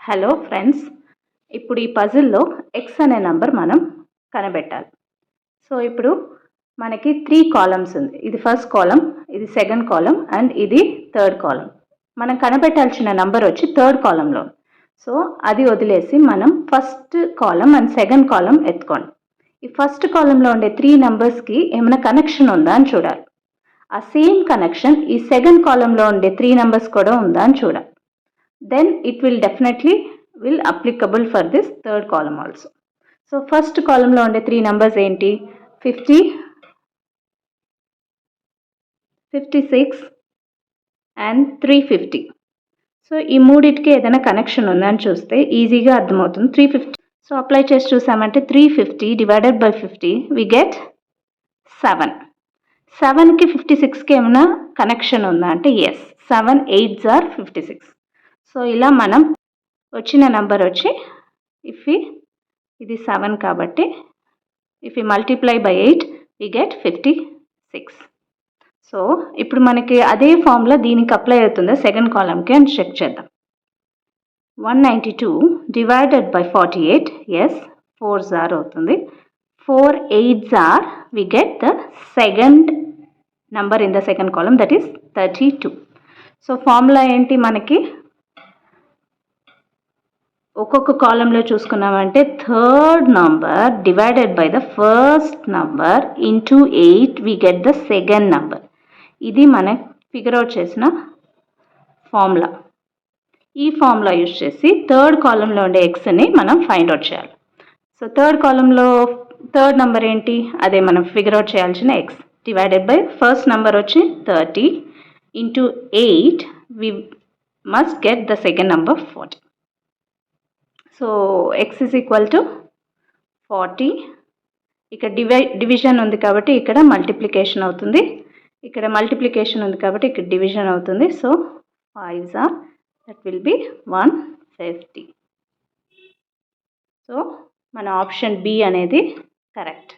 Hello friends, ఇప్పుడు ఈ పజిల్లో X అనే నంబర్ మనం కనిపెట్టాలి. సో ఇప్పుడు మనకి 3 కాలమ్స్ ఉంది. ఇది ఫస్ట్ కాలం, ఇది సెకండ్ కాలం అండ్ ఇది థర్డ్ కాలం. మనం కనిపెట్టాల్సిన నంబర్ వచ్చి థర్డ్ కాలంలో. సో అది వదిలేసి మనం first column and second column ఎత్తుకోండి. ఈ ఫస్ట్ కాలంలో ఉండే 3 నంబర్స్కి ఏమైనా కనెక్షన్ ఉందా అని చూడాలి. ఆ సేమ్ కనెక్షన్ ఈ సెకండ్ కాలంలో ఉండే 3 నంబర్స్ కూడా ఉందా అని చూడాలి. Then it will definitely will applicable for this third column also. So first column lo unde 3 numbers enti 50, 56 and 350. So ee mooditiki edaina connection unda ani chuste easy ga ardhamavutundi. 350 so apply chesi chusamante 350 divided by 50 we get 7. 7 ki 56 ki emana connection unda ante yes, 7 8s are 56. So ఇలా మనం వచ్చిన number వచ్చి ఇది 7 కాబట్టి if multiply by 8 we get 56. So ఇప్పుడు మనకి అదే formula దీనికి అప్లై అవుతుందా సెకండ్ కాలంకి అని చెక్ చేద్దాం. 192 divided by 48 yes 4s are అవుతుంది. 4 8s are we get the second number in the second column that is 32. So formula ఏంటి మనకి ఒక్కొక్క కాలంలో చూసుకున్నామంటే third number divided by the first number into 8 we get the second number. ఇది మనం figure out చేసిన ఫార్ములా. ఈ ఫార్ములా యూజ్ చేసి థర్డ్ కాలంలో ఉండే ఎక్స్ని మనం ఫైండ్ అవుట్ చేయాలి. సో థర్డ్ కాలంలో థర్డ్ నంబర్ ఏంటి, అదే మనం ఫిగర్ అవుట్ చేయాల్సిన X divided by first number వచ్చి 30 into 8 we must get the second number 40. So x is equal to 40. ఇక్కడ డివిజన్ ఉంది కాబట్టి ఇక్కడ మల్టిప్లికేషన్ అవుతుంది. ఇక్కడ మల్టిప్లికేషన్ ఉంది కాబట్టి ఇక్కడ డివిజన్ అవుతుంది. So 5s are that will be 150. So మన ఆప్షన్ బి అనేది కరెక్ట్.